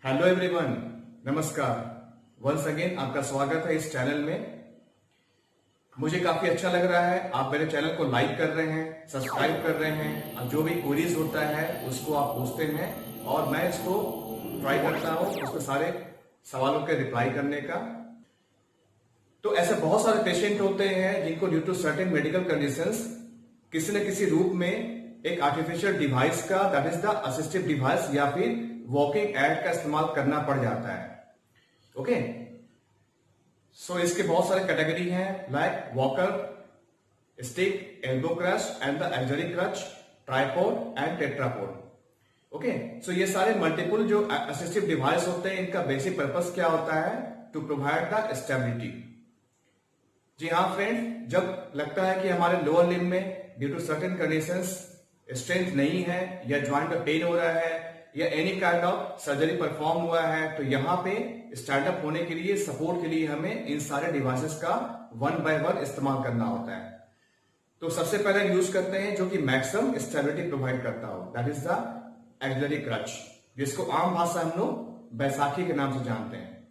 Hello everyone, नमस्कार। Once again आपका स्वागत है इस चैनल में। मुझे काफी अच्छा लग रहा है आप मेरे चैनल को लाइक कर रहे हैं, सब्सक्राइब कर रहे हैं और जो भी क्वेरीज होता है उसको आप पूछते हैं और मैं इसको ट्राई करता हूं उसको सारे सवालों के रिप्लाई करने का। तो ऐसे बहुत सारे पेशेंट होते हैं जिनको due to certain medical conditions किसी न किसी रूप में एक आर्टिफिशियल डिवाइस का, that is the assistive device या फिर वॉकिंग एड का इस्तेमाल करना पड़ जाता है। ओके, सो इसके बहुत सारे कैटेगरी हैं like walker, stick, elbow crutch and the axillary crutch, tripod and tetrapod. Okay, so ये सारे मल्टीपल जो असिस्टिव डिवाइस होते हैं इनका बेसिक पर्पस क्या होता है? To provide the stability. जी हाँ फ्रेंड, जब लगता है कि हमारे लोअर लिम्ब में due to certain conditions strength नहीं है या ज्वाइंट में पेन हो रहा है या any kind of surgery perform हुआ है, तो यहाँ पे स्टैंड अप होने के लिए, सपोर्ट के लिए हमें इन सारे डिवाइसेस का वन बाय वन इस्तेमाल करना होता है। तो सबसे पहले यूज करते हैं जो कि मैक्सिमम स्टेबिलिटी प्रोवाइड करता हो, that is the axillary crutch, जिसको आम भाषा हम लोग बैसाखी के नाम से जानते हैं।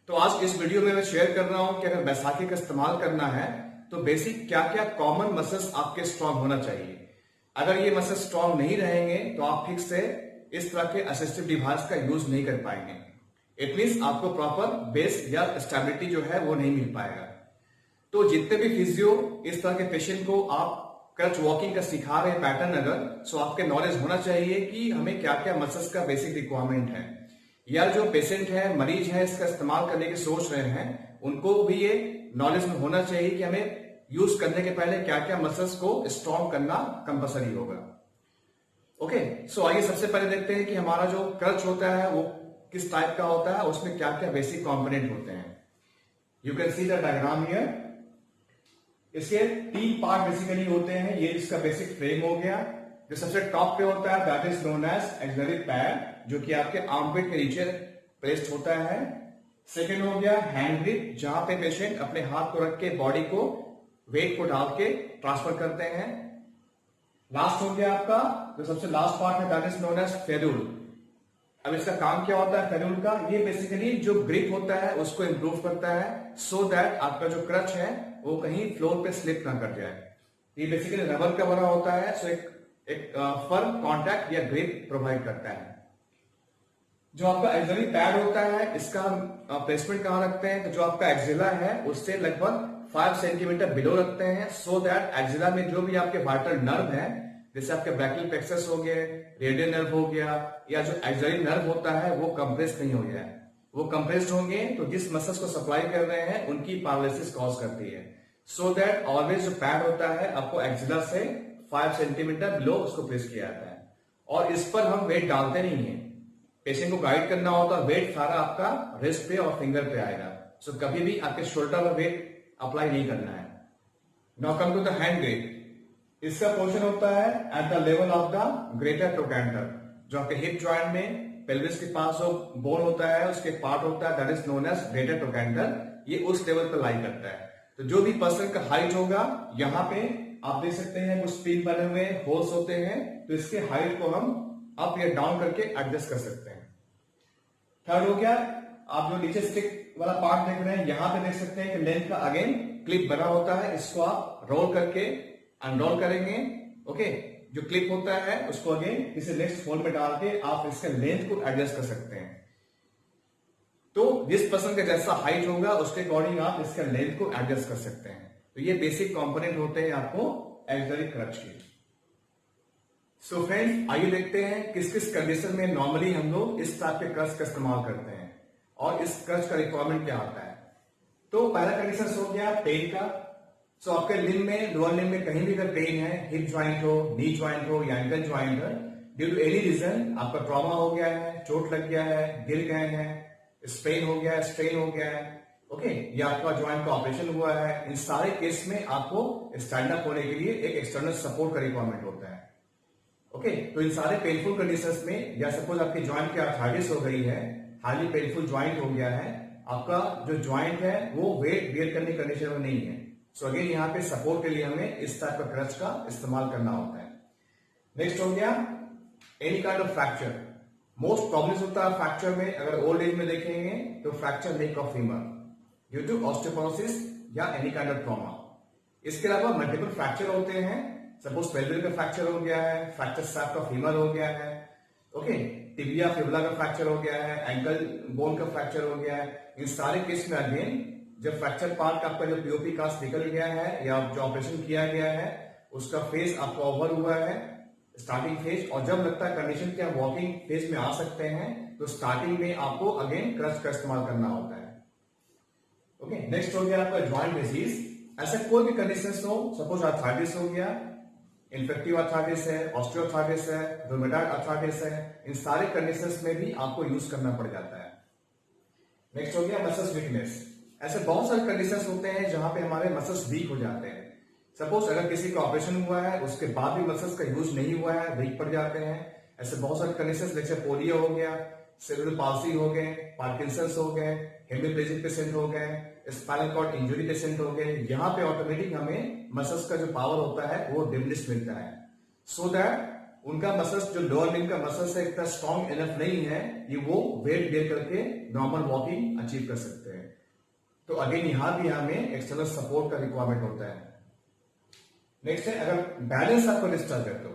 तो आज इस वीडियो में मैं शेयर कर रहा हूं कि अगर बैसाखी का इस्तेमाल करना है तो बेसिक क्या क्या कॉमन मसल्स आपके स्ट्रांग होना चाहिए। अगर ये मसल स्ट्रांग नहीं रहेंगे तो आप ठीक से इस तरह के असिस्टिव डिवाइस का यूज नहीं कर पाएंगे। इट मींस आपको प्रॉपर बेस या स्टेबिलिटी जो है वो नहीं मिल पाएगा। तो जितने भी फिजियो इस तरह के पेशेंट को आप क्रच वॉकिंग का सिखा रहे हैं पैटर्न, अगर सो आपके नॉलेज होना चाहिए कि हमें क्या क्या मसल्स का बेसिक रिक्वायरमेंट है, या जो पेशेंट है, मरीज है, इसका इस्तेमाल करने की सोच रहे हैं, उनको भी ये नॉलेज में होना चाहिए कि हमें यूज करने के पहले क्या क्या मसल्स को स्ट्रॉन्ग करना कंपलसरी होगा। ओके, सो आइए सबसे पहले देखते हैं कि हमारा जो क्रच होता है वो किस टाइप का होता है, उसमें क्या क्या बेसिक कंपोनेंट होते हैं। You can see the diagram here. इसके 3 पार्ट बेसिकली होते हैं। ये इसका बेसिक फ्रेम हो गया। जो सबसे टॉप पे होता है that is known as axillary pad, जो कि आपके आर्मपिट के नीचे प्लेस्ड होता है। सेकेंड हो गया हैंड ग्रिप, जहां पे पेशेंट अपने हाथ को रख के बॉडी को, वेट को डाल के ट्रांसफर करते हैं। लास्ट हो गया आपका जो सबसे लास्ट पार्ट है that is known as ferrule. अब इसका काम क्या होता है फेरूल का? ये बेसिकली जो ग्रिप होता है उसको इंप्रूव करता है सो दैट आपका जो क्रच है वो कहीं फ्लोर पे स्लिप ना कर जाए। ये बेसिकली रबर का बना होता है, सो एक फर्म कॉन्टैक्ट या ग्रिप प्रोवाइड करता है। जो आपका एक्सिलरी पैड होता है इसका प्लेसमेंट कहां रखते हैं? तो जो आपका एक्सिला है उससे लगभग 5 सेंटीमीटर बिलो रखते हैं सो दैट एक्सिला में जो भी आपके वाइटल नर्व है, जैसे आपके ब्रैकियल प्लेक्सस हो गए, रेडियल नर्व हो गया, या जो एक्सिलरी नर्व होता है वो कंप्रेस नहीं हो जाए। वो कंप्रेस्ड होंगे तो जिस मसल्स को सप्लाई कर रहे हैं उनकी पैरालिसिस कॉज करती है। सो दैट ऑलवेज जो पैड होता है आपको एक्सिला से 5 सेंटीमीटर बिलो उसको प्लेस किया जाता है और इस पर हम वेट डालते नहीं है। पेशेंट को गाइड करना होता है, वेट सारा आपका रिस्ट पे और फिंगर पे आएगा। सो कभी भी आपके शोल्डर पर वेट अप्लाई नहीं करना है। Now come to the hand grip. इसका पोर्शन होता है at the level of the greater trochanter, जो आपके हिप जॉइंट में पेल्विस के पास जो बोन होता है उसके पार्ट होता है that is known as greater trochanter. ये उस लेवल पर लाई करता है। तो जो भी पर्सन का हाइट होगा, यहाँ पे आप देख सकते हैं कुछ पिन बने हुए होल्स होते हैं, तो इसके हाइट को हम अप या डाउन करके एडजस्ट कर सकते हैं। थर्ड हो गया, आप जो नीचे स्टिक वाला पार्ट देख रहे हैं यहां पे देख सकते हैं कि लेंथ का अगेन क्लिप बना होता है, इसको आप रोल करके अनरोल करेंगे। ओके, जो क्लिप होता है उसको अगेन किसी नेक्स्ट फोल्ड में डाल के आप इसके लेंथ को एडजस्ट कर सकते हैं। तो जिस पर्सन का जैसा हाइट होगा उसके अकॉर्डिंग आप इसके लेंथ को एडजस्ट कर सकते हैं। तो ये बेसिक कंपोनेंट होते हैं आपको एक्सिलरी क्रच के। सो फ्रेंड्स, आइए देखते हैं किस किस कंडीशन में नॉर्मली हम लोग इस टाइप के क्रच का इस्तेमाल करते हैं और इस क्रच का रिक्वायरमेंट क्या होता है। तो पहला कंडीशन हो गया पेन का। सो आपके लिम्ब में, लोअर लिम्ब में कहीं भी अगर पेन है, हिप ज्वाइंट हो, नी ज्वाइंट हो या एंकल ज्वाइंट हो, ड्यू टू एनी रीजन आपका ट्रॉमा हो गया है, चोट लग गया है, गिर गए हैं, स्प्रेन हो गया है, स्ट्रेन हो गया है, ओके, या आपका ज्वाइंट का ऑपरेशन हुआ है, इन सारे केस में आपको स्टैंड अप होने के लिए एक एक्सटर्नल सपोर्ट का रिक्वायरमेंट होता है। ओके, तो इन सारे पेनफुल कंडीशंस में, या सपोज आपकी ज्वाइंट की आर्थराइटिस हो गई है, हाईली पेनफुल ज्वाइंट हो गया है, आपका जो ज्वाइंट है वो वेट बेयर करने की कंडीशन में नहीं है, सो अगेन यहाँ पे सपोर्ट के लिए हमें इस टाइप का क्रच का इस्तेमाल करना होता है। नेक्स्ट हो गया any kind of fracture. Most common होता है फ्रैक्चर में, अगर ओल्ड एज में देखेंगे तो fracture neck of femur due to osteoporosis या एनी काइंड ऑफ ट्रॉमा। इसके अलावा मल्टीपल फ्रैक्चर होते हैं, सपोज पेल्विक का फ्रैक्चर हो गया है, फ्रैक्चर शाफ्ट ऑफ फीमर हो गया है, ओके, टिबिया फिबुला का फ्रैक्चर हो गया है, एंकल बोन का फ्रैक्चर हो गया है। इन सारे केस में अगेन जब फ्रैक्चर पार्ट आपका जो पीओपी कास्ट निकल गया है या जो ऑपरेशन किया गया है उसका फेज आपका ओवर हुआ है, स्टार्टिंग फेज, और जब लगता है कंडीशन के आप वॉकिंग फेज में आ सकते हैं तो स्टार्टिंग में आपको अगेन क्रच का इस्तेमाल करना होता है। ओके, नेक्स्ट हो गया आपका ज्वाइंट डिजीज। ऐसा कोई भी कंडीशन हो, सपोज आर्थराइटिस हो गया, इन्फेक्टिव आर्थराइटिस है, ऑस्टियोआर्थराइटिस है, रूमेटॉइड आर्थराइटिस है, इन सारे कंडीशंस में भी आपको यूज करना पड़ जाता है। नेक्स्ट हो गया मसल्स वीकनेस। ऐसे बहुत सारे कंडीशंस होते हैं जहां पे हमारे मसल्स वीक हो जाते हैं। सपोज अगर किसी का ऑपरेशन हुआ है उसके बाद भी मसल्स का यूज नहीं हुआ है, वीक पड़ जाते हैं। ऐसे बहुत सारे कंडीशंस जैसे पोलियो हो गया, सेरेब्रल पाल्सी हो गए, पार्किंसंस हो गए, हेमिप्लेजिक पेशेंट हो गए, स्पाइनल कॉर्ड इंजरी पेशेंट हो गए, यहाँ पे ऑटोमेटिक हमें मसल्स का जो पावर होता है वो डिमिनिश मिलता है, सो दैट उनका मसल्स जो लोअर लिम्ब का मसल्स है इतना स्ट्रॉन्ग इनफ नहीं है कि वो वेट बेयर करके नॉर्मल वॉकिंग अचीव कर सकते हैं। तो अगेन यहां भी हमें एक्सटर्नल सपोर्ट का रिक्वायरमेंट होता है। नेक्स्ट है अगर बैलेंस आपको डिस्टर्ब है तो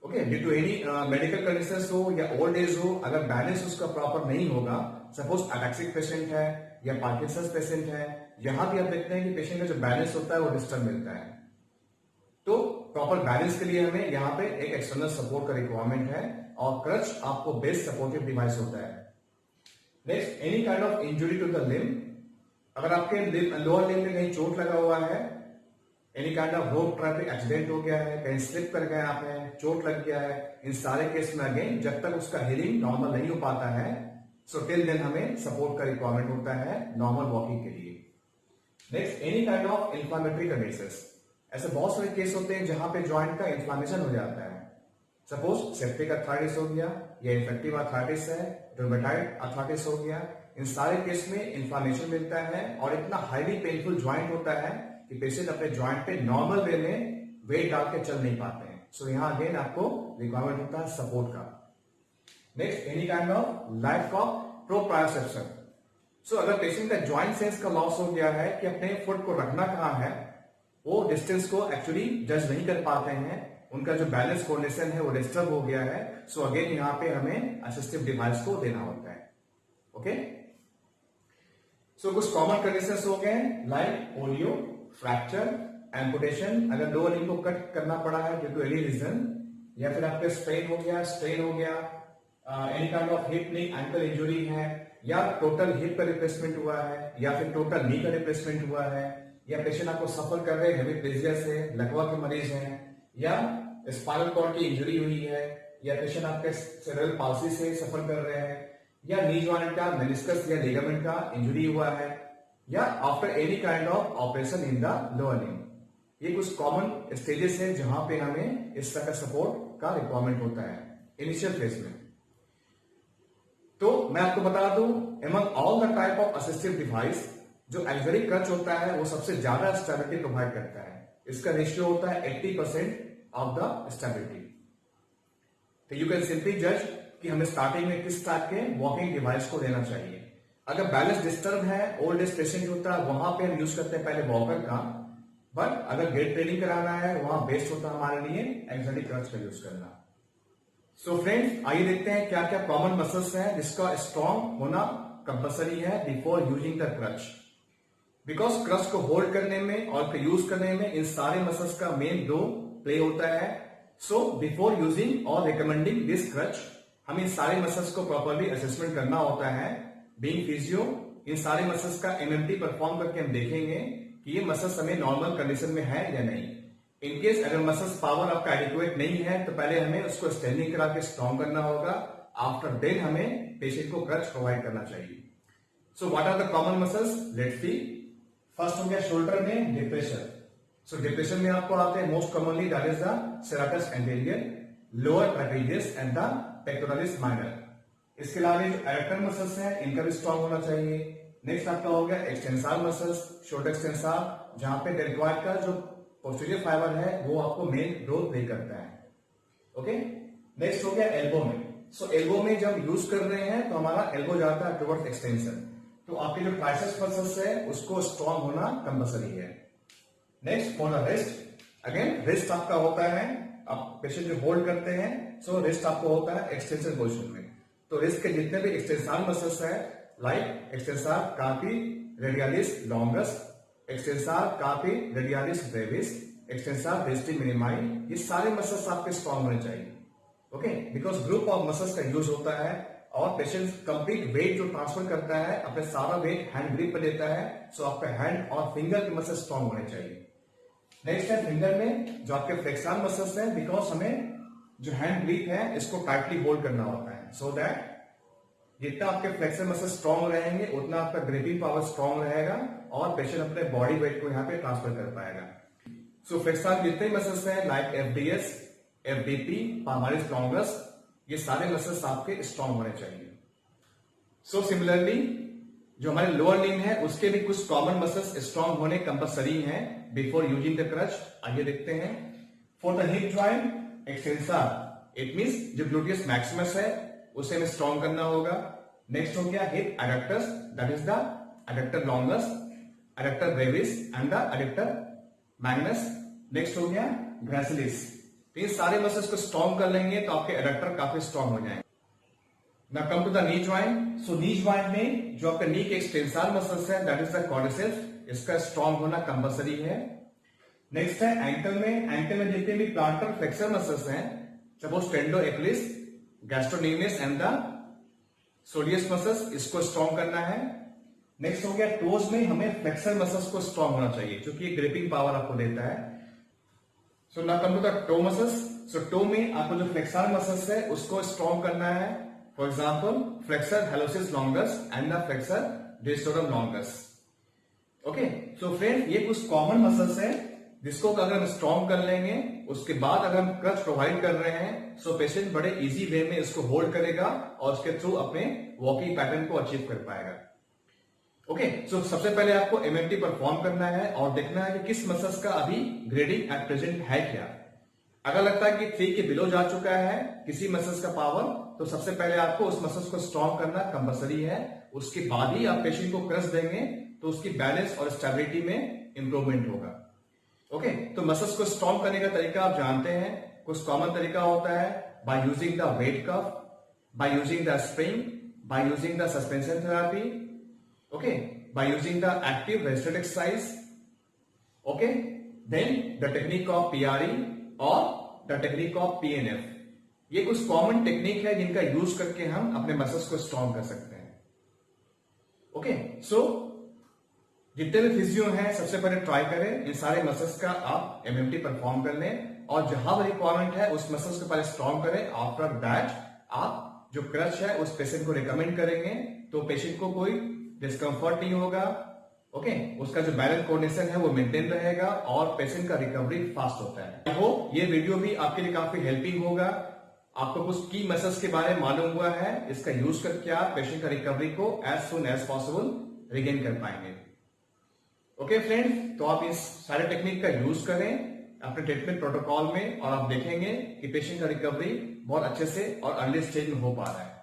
okay, due to any medical condition हो या ओल्ड एज हो, अगर बैलेंस उसका प्रॉपर नहीं होगा, सपोज अटैक्सिक पेशेंट है या पार्किंसंस पेशेंट है, यहां भी आप देखते हैं कि पेशेंट का जो बैलेंस होता है वो डिस्टर्ब मिलता है। तो प्रॉपर बैलेंस के लिए हमें यहाँ पे एक एक्सटर्नल सपोर्ट का रिक्वायरमेंट है और क्रच आपको बेस्ट सपोर्टिव डिवाइस होता है। Next, any kind of injury to the limb. अगर आपके लोअर लिम्ब में कहीं चोट लगा हुआ है, any kind of road traffic accident हो गया है, कहीं स्लिप कर गए आप हैं, चोट लग गया है, इन सारे केस में अगेन जब तक उसका हीलिंग नॉर्मल नहीं हो पाता है, सो टिल देन हमें सपोर्ट का रिक्वायरमेंट होता है नॉर्मल वॉकिंग के लिए। Next, any kind of inflammatory conditions. ऐसे बहुत सारे केस होते हैं जहां पे ज्वाइंट का इन्फ्लामेशन हो जाता है, सपोज सेप्टिक आर्थराइटिस हो गया या इन्फेक्टिव आर्थराइटिस है, रूमेटॉइड आर्थराइटिस हो गया, इन सारे केस में इन्फ्लामेशन मिलता है और इतना हाईली पेनफुल ज्वाइंट होता है कि पेशेंट अपने ज्वाइंट पे नॉर्मल वे में वेट डाल के चल नहीं पाते हैं। सो यहां अगेन आपको रिक्वायरमेंट होता है सपोर्ट का। Next, any kind of life of proprioception. So अगर पेशेंट का ज्वाइंट सेंस का लॉस हो गया है कि अपने फुट को रखना कहां है, वो डिस्टेंस को एक्चुअली जज नहीं कर पाते हैं, उनका जो बैलेंस कोऑर्डिनेशन है वो डिस्टर्ब हो गया है, सो अगेन यहाँ पे हमें असिस्टिव डिवाइस को देना होता है। ओके, सो कुछ कॉमन कंडीशंस हो गए लाइक पोलियो, फ्रैक्चर, एम्पुटेशन, अगर लोअर लिम्ब को कट करना पड़ा है ड्यू टू एनी रीजन, या फिर आपके स्ट्रेन हो गया, any kind of hip knee ankle injury है, या टोटल हिप का रिप्लेसमेंट हुआ है, या फिर टोटल नी का रिप्लेसमेंट हुआ है, या पेशेंट आपको सफर कर रहे हैं हेमिप्लेजिया से, लकवा के मरीज हैं, या स्पाइनल कॉर्ड की इंजरी हुई है, या पेशेंट आपके सेरेब्रल पाल्सी से सफर कर रहे हैं, या नी जॉइंट का मेनिस्कस या लिगामेंट का इंजरी हुआ है, या after any kind of operation in the lower limb. ये कुछ कॉमन स्टेजेस हैं जहां पे हमें इस तरह का सपोर्ट का रिक्वायरमेंट होता है इनिशियल फेज में। तो मैं आपको बता दूं, among all the type of assistive device जो एक्सिलरी क्रच होता है वो सबसे ज्यादा स्टेबिलिटी प्रोवाइड करता है। इसका रेशियो होता है 80% ऑफ द स्टेबिलिटी। तो यू कैन सिंपली जज कि हमें स्टार्टिंग में किस टाइप के वॉकिंग डिवाइस को लेना चाहिए। अगर बैलेंस डिस्टर्ब है, ओल्ड एज पेशेंट होता है, वहां पे हम यूज करते हैं पहले वॉकर का, बट अगर गेट ट्रेनिंग कराना है वहां बेस्ट होता है हमारे लिए एक्सिलरी क्रच का यूज करना। सो फ्रेंड्स, आइए देखते हैं क्या क्या कॉमन मसल्स हैं जिसका स्ट्रॉन्ग होना कंपल्सरी है before using the crutch. Because crutch को होल्ड करने में और यूज करने में इन सारे मसल्स का मेन रोल प्ले होता है। सो बिफोर यूजिंग और रिकमेंडिंग दिस क्रच, हम इन सारे मसल्स को प्रॉपरली असेसमेंट करना होता है। बीइंग फिजियो, इन सारे मसल्स का एमएमटी परफॉर्म करके हम देखेंगे कि ये मसल्स हमें नॉर्मल कंडीशन में है या नहीं। इनकेस अगर मसल्स पावर आपका एडिक्वेट नहीं है तो पहले हमें उसको स्ट्रेनिंग करा के स्ट्रॉन्ग करना होगा, आफ्टर देन हमें पेशेंट को क्रच प्रोवाइड करना चाहिए। So what are the common muscles, let's see. First हो गया शोल्डर में डिप्रेशन। सो डिप्रेशन में आपको आते हैं most commonly that is the serratus anterior, lower trapezius and the pectoralis minor. इसके अलावा जो एरेक्टर मसल्स हैं इनका भी स्ट्रॉन्ग होना चाहिए। नेक्स्ट आपका हो गया एक्सटेंसार मसल्स, शोल्डर एक्सटेंसार, जहां पे डेल्टॉइड का जो पोस्टीरियर फाइबर है वो आपको मेन रोल प्ले करता है। ओके, नेक्स्ट हो गया एल्बो में। सो एल्बो में जब यूज कर रहे हैं तो हमारा एल्बो जाता है टुवर्ड्स एक्सटेंशन, तो आपके जो ट्राइसेप्स मसल्स है उसको स्ट्रॉन्ग होना कंपलसरी है। Next for the wrist, again wrist आपका होता है, आप पेशेंट जो होल्ड करते हैं, सो रिस्ट आपको होता है एक्सटेंशन पोजिशन में। तो रिस्ट के जितने भी एक्सटेंसार मसल्स है, like एक्सटेंसार कार्पी radialis longus, एक्सटेंसार कार्पी radialis Brevis, एक्सटेंसार रेस्टी मिनिमाई, ये सारे मसल्स आपके स्ट्रॉन्ग होने चाहिए। Okay, because group of muscles का यूज होता है और पेशेंट कंप्लीट वेट जो ट्रांसफर करता है अपने सारा वेट हैंड ग्रिप पे देता है, सो आपका हैंड और फिंगर के मसल स्ट्रॉन्ग होने चाहिए। नेक्स्ट है फिंगर में जो आपके फ्लेक्सर मसल्स है, बिकॉज हमें जो हैंड ग्रिप है इसको टाइटली होल्ड करना होता है, सो दैट जितना आपके फ्लेक्सर मसल स्ट्रॉन्ग रहेंगे उतना आपका ग्रिपिंग पावर स्ट्रॉन्ग रहेगा और पेशेंट अपने बॉडी वेट को यहाँ पे ट्रांसफर कर पाएगा। सो फ्लेक्सर जितने मसल्स हैं लाइक एफडीएस, एफडीपी, पामालिस लॉन्गस, ये सारे मसल्स आपके स्ट्रॉन्ग होने चाहिए। सो सिमिलरली जो हमारे लोअर लिम्ब है उसके भी कुछ कॉमन मसल्स स्ट्रॉन्ग होने कंपलसरी हैं बिफोर यूजिंग द क्रच। आइए देखते हैं। For the hip joint extensor, it means जो ग्लूटियस मैक्सिमस है उसे हमें स्ट्रॉन्ग करना होगा। नेक्स्ट हो गया hip adductors, that is the adductor longus, adductor brevis and the adductor magnus. Next हो गया ग्रेसिलिस। इन सारे मसल्स को स्ट्रॉन्ग कर लेंगे तो आपके एडक्टर काफी स्ट्रॉन्ग हो जाएंगे। Now come to the knee joint. So knee joint में जो आपका नी के एक्सटेंसर मसल्स है दैट इज द क्वाड्रिसेप्स, इसका स्ट्रॉन्ग होना कंपलसरी है। नेक्स्ट है एंकल में। एंकल में जितने भी प्लांटर फ्लेक्सर मसल्स हैं, suppose tendo Achilles, gastrocnemius and the soleus muscles, इसको स्ट्रॉन्ग करना है। नेक्स्ट हो गया टोज में, हमें फ्लेक्सर मसल्स को स्ट्रॉन्ग होना चाहिए क्योंकि ग्रिपिंग पावर आपको देता है। So now come to the toe muscles. So toe में आपको जो फ्लेक्सर मसल्स है उसको स्ट्रॉन्ग करना है। For example flexor hallucis longus and the flexor digitorum longus. Okay, so friend ये कुछ कॉमन मसल्स है जिसको अगर हम स्ट्रॉन्ग कर लेंगे उसके बाद अगर हम क्रच प्रोवाइड कर रहे हैं सो पेशेंट बड़े इजी वे में इसको होल्ड करेगा और उसके थ्रू अपने वॉकिंग पैटर्न को अचीव कर पाएगा। ओके, सो सबसे पहले आपको एमएमटी परफॉर्म करना है और देखना है कि किस मसल्स का अभी ग्रेडिंग एट प्रेजेंट है क्या। अगर लगता है कि 3 के बिलो जा चुका है किसी मसल्स का पावर, तो सबसे पहले आपको उस मसल्स को स्ट्रॉन्ग करना कंपलसरी है। उसके बाद ही आप पेशेंट को क्रच देंगे तो उसकी बैलेंस और स्टेबिलिटी में इंप्रूवमेंट होगा। ओके, तो मसल्स को स्ट्रॉन्ग करने का तरीका आप जानते हैं। कुछ कॉमन तरीका होता है by using the weight cuff, by using the spring, by using the suspension therapy, okay, by using the active resisted exercise, okay, then the technique of PRE or the technique of PNF, ये कुछ common technique है जिनका use करके हम अपने muscles को strong कर सकते हैं। ओके, सो जितने भी फिजियो हैं सबसे पहले ट्राई करें इन सारे मसल्स का आप एमएमटी परफॉर्म कर लें और जहां रिक्वायरमेंट है उस मसल्स को पहले स्ट्रॉन्ग करें। आफ्टर दैट आप जो क्रच है उस पेशेंट को रिकमेंड करेंगे तो पेशेंट को कोई डिस्कंफर्ट नहीं होगा। ओके, उसका जो बैलेंस कोऑर्डिनेशन है वो मेंटेन रहेगा और पेशेंट का रिकवरी फास्ट होता है। आई होप ये वीडियो भी आपके लिए काफी हेल्पिंग होगा। आपको कुछ की मसल्स के बारे में मालूम हुआ है, इसका यूज करके आप पेशेंट का रिकवरी को as soon as possible regain कर पाएंगे। ओके फ्रेंड्स, तो आप इस सारे टेक्निक का यूज करें अपने ट्रीटमेंट प्रोटोकॉल में और आप देखेंगे कि पेशेंट का रिकवरी बहुत अच्छे से और अर्ली स्टेज में हो पा रहा है।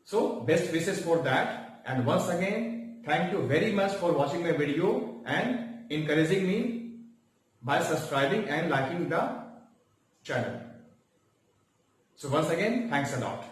So best wishes for that, and once again thank you very much for watching my video and encouraging me by subscribing and liking the channel. So once again, thanks a lot.